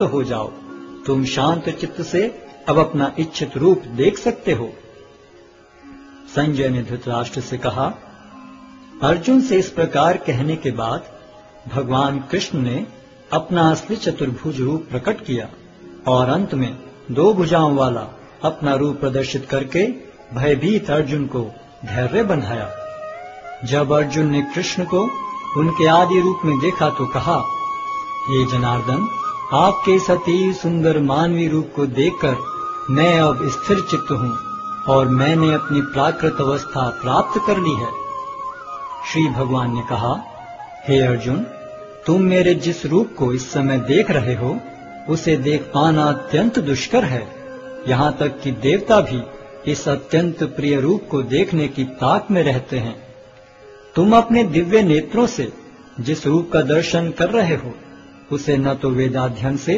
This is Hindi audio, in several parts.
हो जाओ, तुम शांत चित्त से अब अपना इच्छित रूप देख सकते हो। संजय ने धृतराष्ट्र से कहा, अर्जुन से इस प्रकार कहने के बाद भगवान कृष्ण ने अपना असली चतुर्भुज रूप प्रकट किया और अंत में 2 भुजाओं वाला अपना रूप प्रदर्शित करके भयभीत अर्जुन को धैर्य बंधाया। जब अर्जुन ने कृष्ण को उनके आदि रूप में देखा तो कहा, हे जनार्दन, आपके इस अति सुंदर मानवीय रूप को देखकर मैं अब स्थिर चित्त हूँ और मैंने अपनी प्राकृत अवस्था प्राप्त कर ली है। श्री भगवान ने कहा, हे अर्जुन, तुम मेरे जिस रूप को इस समय देख रहे हो उसे देख पाना अत्यंत दुष्कर है। यहाँ तक कि देवता भी इस अत्यंत प्रिय रूप को देखने की ताक में रहते हैं। तुम अपने दिव्य नेत्रों से जिस रूप का दर्शन कर रहे हो उसे न तो वेदाध्ययन से,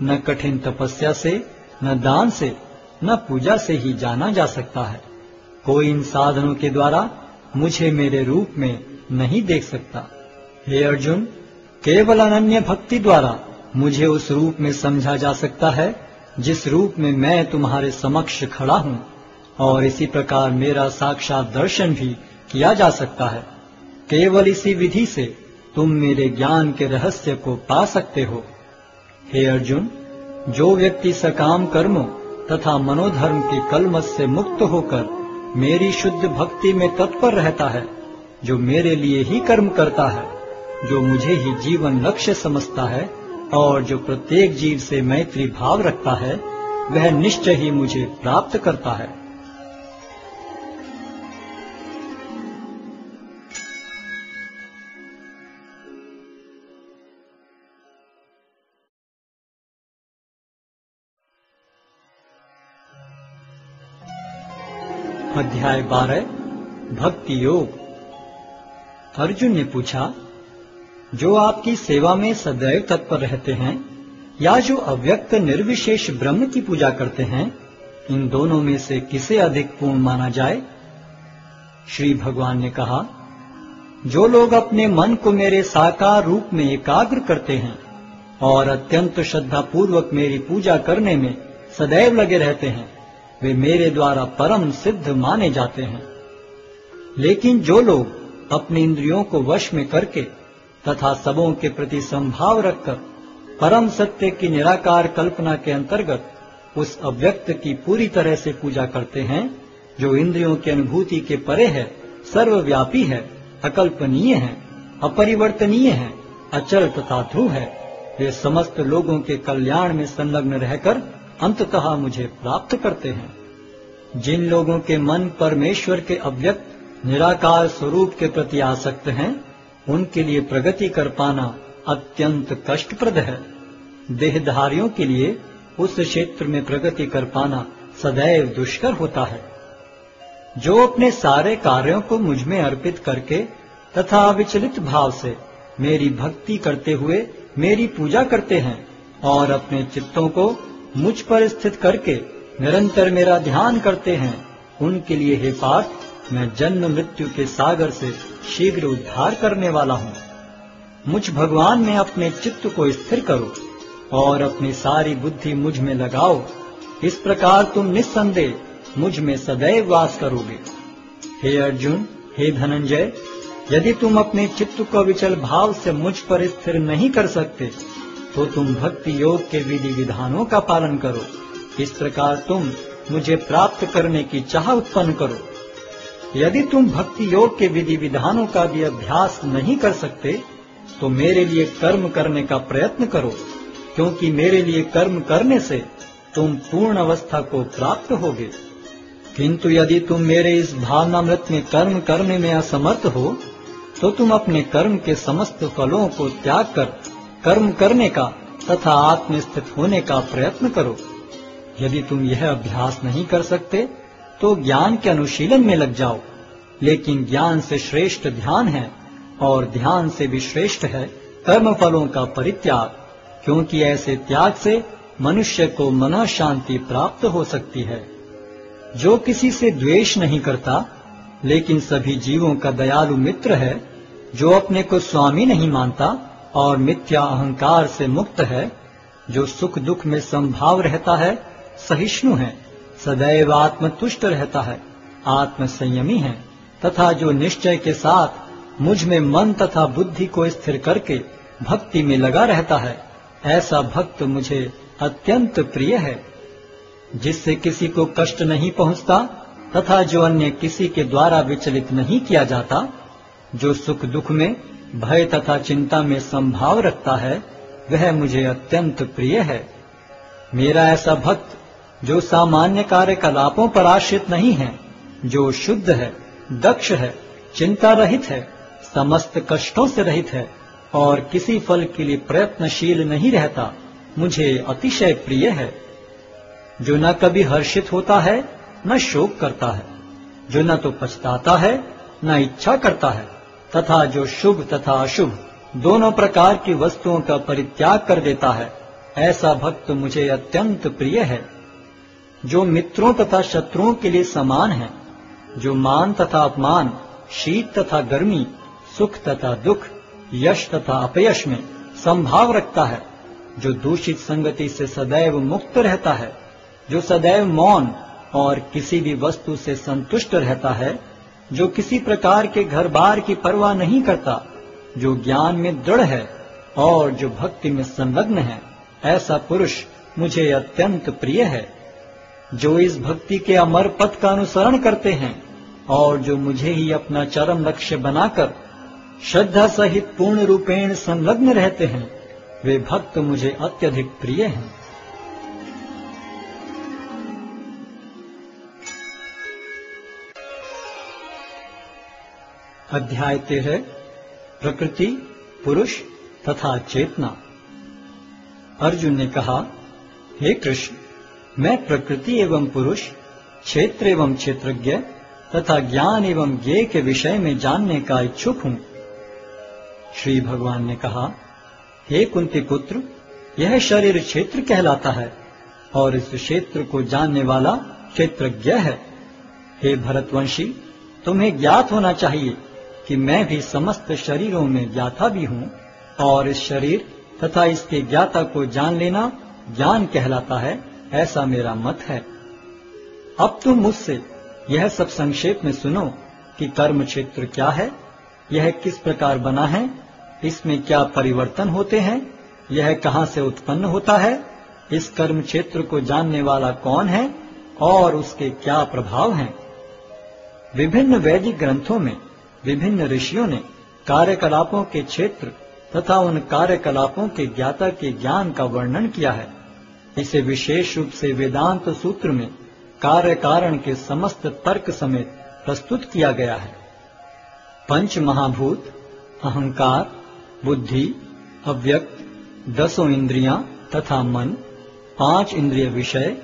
न कठिन तपस्या से, न दान से, न पूजा से ही जाना जा सकता है। कोई इन साधनों के द्वारा मुझे मेरे रूप में नहीं देख सकता। हे अर्जुन, केवल अनन्य भक्ति द्वारा मुझे उस रूप में समझा जा सकता है जिस रूप में मैं तुम्हारे समक्ष खड़ा हूँ, और इसी प्रकार मेरा साक्षात दर्शन भी किया जा सकता है। केवल इसी विधि से तुम मेरे ज्ञान के रहस्य को पा सकते हो। हे अर्जुन, जो व्यक्ति सकाम कर्मों तथा मनोधर्म के कलमश से मुक्त होकर मेरी शुद्ध भक्ति में तत्पर रहता है, जो मेरे लिए ही कर्म करता है, जो मुझे ही जीवन लक्ष्य समझता है और जो प्रत्येक जीव से मैत्री भाव रखता है, वह निश्चय ही मुझे प्राप्त करता है। अध्याय 12 भक्ति योग। अर्जुन ने पूछा, जो आपकी सेवा में सदैव तत्पर रहते हैं या जो अव्यक्त निर्विशेष ब्रह्म की पूजा करते हैं, इन दोनों में से किसे अधिक पूर्ण माना जाए? श्री भगवान ने कहा, जो लोग अपने मन को मेरे साकार रूप में एकाग्र करते हैं और अत्यंत श्रद्धा पूर्वक मेरी पूजा करने में सदैव लगे रहते हैं, वे मेरे द्वारा परम सिद्ध माने जाते हैं। लेकिन जो लोग अपने इंद्रियों को वश में करके तथा सबों के प्रति संभाव रखकर परम सत्य की निराकार कल्पना के अंतर्गत उस अव्यक्त की पूरी तरह से पूजा करते हैं, जो इंद्रियों की अनुभूति के परे है, सर्वव्यापी है, अकल्पनीय है, अपरिवर्तनीय है, अचल तथा ध्रुव है, वे समस्त लोगों के कल्याण में संलग्न रहकर अंततः मुझे प्राप्त करते हैं। जिन लोगों के मन परमेश्वर के अव्यक्त निराकार स्वरूप के प्रति आसक्त हैं, उनके लिए प्रगति कर पाना अत्यंत कष्टप्रद है। देहधारियों के लिए उस क्षेत्र में प्रगति कर पाना सदैव दुष्कर होता है। जो अपने सारे कार्यों को मुझ में अर्पित करके तथा अविचलित भाव से मेरी भक्ति करते हुए मेरी पूजा करते हैं और अपने चित्तों को मुझ पर स्थित करके निरंतर मेरा ध्यान करते हैं, उनके लिए हे पार्थ, मैं जन्म मृत्यु के सागर से शीघ्र उद्धार करने वाला हूँ। मुझ भगवान में अपने चित्त को स्थिर करो और अपनी सारी बुद्धि मुझ में लगाओ। इस प्रकार तुम निस्संदेह मुझ में सदैव वास करोगे। हे अर्जुन, हे धनंजय, यदि तुम अपने चित्त को अविचल भाव से मुझ पर स्थिर नहीं कर सकते तो तुम भक्ति योग के विधि विधानों का पालन करो। इस प्रकार तुम मुझे प्राप्त करने की चाह उत्पन्न करो। यदि तुम भक्ति योग के विधि विधानों का भी अभ्यास नहीं कर सकते तो मेरे लिए कर्म करने का प्रयत्न करो, क्योंकि मेरे लिए कर्म करने से तुम पूर्ण अवस्था को प्राप्त होगे। किंतु यदि तुम मेरे इस भावनामृत में कर्म करने में असमर्थ हो तो तुम अपने कर्म के समस्त फलों को त्याग कर कर्म करने का तथा आत्मस्थित होने का प्रयत्न करो। यदि तुम यह अभ्यास नहीं कर सकते तो ज्ञान के अनुशीलन में लग जाओ। लेकिन ज्ञान से श्रेष्ठ ध्यान है और ध्यान से भी श्रेष्ठ है कर्म फलों का परित्याग, क्योंकि ऐसे त्याग से मनुष्य को मन शांति प्राप्त हो सकती है। जो किसी से द्वेष नहीं करता लेकिन सभी जीवों का दयालु मित्र है, जो अपने को स्वामी नहीं मानता और मिथ्या अहंकार से मुक्त है, जो सुख दुख में समभाव रहता है, सहिष्णु है, सदैव आत्मतुष्ट रहता है, आत्म संयमी है, तथा जो निश्चय के साथ मुझ में मन तथा बुद्धि को स्थिर करके भक्ति में लगा रहता है, ऐसा भक्त मुझे अत्यंत प्रिय है। जिससे किसी को कष्ट नहीं पहुंचता तथा जो अन्य किसी के द्वारा विचलित नहीं किया जाता, जो सुख दुख में भय तथा चिंता में संभाव रखता है, वह मुझे अत्यंत प्रिय है। मेरा ऐसा भक्त जो सामान्य कार्यकलापों पर आश्रित नहीं है, जो शुद्ध है, दक्ष है, चिंता रहित है, समस्त कष्टों से रहित है और किसी फल के लिए प्रयत्नशील नहीं रहता, मुझे अतिशय प्रिय है। जो न कभी हर्षित होता है, न शोक करता है, जो न तो पछताता है, न इच्छा करता है, तथा जो शुभ तथा अशुभ दोनों प्रकार की वस्तुओं का परित्याग कर देता है, ऐसा भक्त मुझे अत्यंत प्रिय है। जो मित्रों तथा शत्रुओं के लिए समान है, जो मान तथा अपमान, शीत तथा गर्मी, सुख तथा दुख, यश तथा अपयश में संभाव रखता है, जो दूषित संगति से सदैव मुक्त रहता है, जो सदैव मौन और किसी भी वस्तु से संतुष्ट रहता है, जो किसी प्रकार के घर बार की परवाह नहीं करता, जो ज्ञान में दृढ़ है और जो भक्ति में संलग्न है, ऐसा पुरुष मुझे अत्यंत प्रिय है। जो इस भक्ति के अमर पथ का अनुसरण करते हैं और जो मुझे ही अपना चरम लक्ष्य बनाकर श्रद्धा सहित पूर्ण रूपेण संलग्न रहते हैं, वे भक्त मुझे अत्यधिक प्रिय हैं। अध्याय 13 प्रकृति, पुरुष तथा चेतना। अर्जुन ने कहा, हे कृष्ण, मैं प्रकृति एवं पुरुष, क्षेत्र एवं क्षेत्रज्ञ तथा ज्ञान एवं ज्ञेय के विषय में जानने का इच्छुक हूं। श्री भगवान ने कहा, हे कुंती पुत्र, यह शरीर क्षेत्र कहलाता है और इस क्षेत्र को जानने वाला क्षेत्रज्ञ है। हे भरतवंशी, तुम्हें ज्ञात होना चाहिए कि मैं भी समस्त शरीरों में ज्ञाता भी हूँ और इस शरीर तथा इसके ज्ञाता को जान लेना ज्ञान कहलाता है, ऐसा मेरा मत है। अब तुम मुझसे यह सब संक्षेप में सुनो कि कर्म क्षेत्र क्या है, यह किस प्रकार बना है, इसमें क्या परिवर्तन होते हैं, यह कहाँ से उत्पन्न होता है, इस कर्म क्षेत्र को जानने वाला कौन है और उसके क्या प्रभाव हैं। विभिन्न वैदिक ग्रंथों में विभिन्न ऋषियों ने कार्यकलापों के क्षेत्र तथा उन कार्यकलापों के ज्ञाता के ज्ञान का वर्णन किया है। इसे विशेष रूप से वेदांत सूत्र में कार्य कारण के समस्त तर्क समेत प्रस्तुत किया गया है। पंच महाभूत, अहंकार, बुद्धि, अव्यक्त, 10 इंद्रियां तथा मन, 5 इंद्रिय विषय,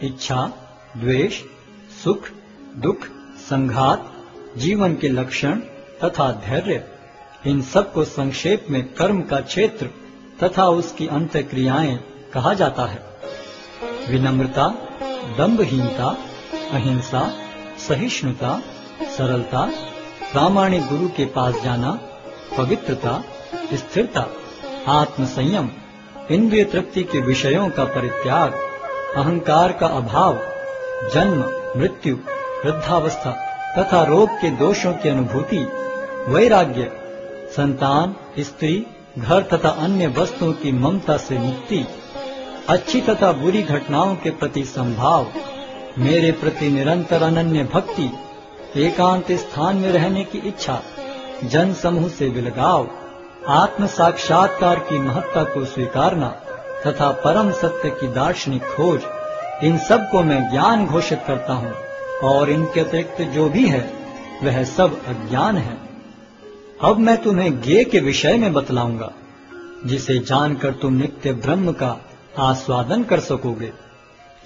इच्छा, द्वेष, सुख, दुख, संघात, जीवन के लक्षण तथा धैर्य, इन सब को संक्षेप में कर्म का क्षेत्र तथा उसकी अंतःक्रियाएं कहा जाता है। विनम्रता, दंभहीनता, अहिंसा, सहिष्णुता, सरलता, प्रामाणिक गुरु के पास जाना, पवित्रता, स्थिरता, आत्मसंयम, इंद्रिय तृप्ति के विषयों का परित्याग, अहंकार का अभाव, जन्म, मृत्यु, वृद्धावस्था तथा रोग के दोषों की अनुभूति, वैराग्य, संतान, स्त्री, घर तथा अन्य वस्तुओं की ममता से मुक्ति, अच्छी तथा बुरी घटनाओं के प्रति संभाव, मेरे प्रति निरंतर अनन्य भक्ति, एकांत स्थान में रहने की इच्छा, जन समूह से विलगाव, आत्म साक्षात्कार की महत्ता को स्वीकारना तथा परम सत्य की दार्शनिक खोज, इन सब को मैं ज्ञान घोषित करता हूँ और इनके अतिरिक्त जो भी है वह सब अज्ञान है। अब मैं तुम्हें ज्ञेय के विषय में बतलाऊंगा, जिसे जानकर तुम नित्य ब्रह्म का आस्वादन कर सकोगे।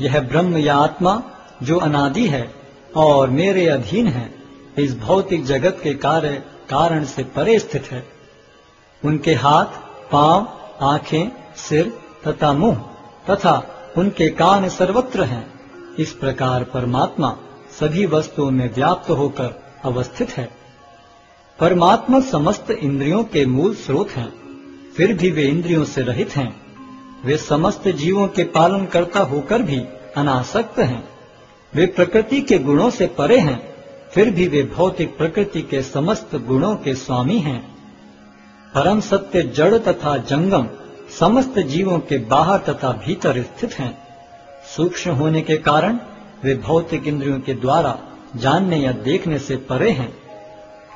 यह ब्रह्म या आत्मा जो अनादि है और मेरे अधीन है, इस भौतिक जगत के कार्य कारण से परे स्थित है। उनके हाथ, पांव, आंखें, सिर तथा मुंह तथा उनके कान सर्वत्र हैं। इस प्रकार परमात्मा सभी वस्तुओं में व्याप्त होकर अवस्थित है। परमात्मा समस्त इंद्रियों के मूल स्रोत हैं, फिर भी वे इंद्रियों से रहित हैं। वे समस्त जीवों के पालन करता होकर भी अनासक्त हैं। वे प्रकृति के गुणों से परे हैं, फिर भी वे भौतिक प्रकृति के समस्त गुणों के स्वामी हैं। परम सत्य जड़ तथा जंगम समस्त जीवों के बाहर तथा भीतर स्थित हैं। सूक्ष्म होने के कारण वे भौतिक इंद्रियों के द्वारा जानने या देखने से परे हैं।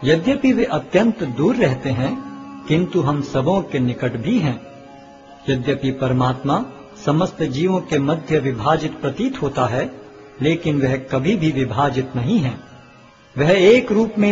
यद्यपि वे अत्यंत दूर रहते हैं, किंतु हम सबों के निकट भी हैं। यद्यपि परमात्मा समस्त जीवों के मध्य विभाजित प्रतीत होता है, लेकिन वह कभी भी विभाजित नहीं है। वह एक रूप में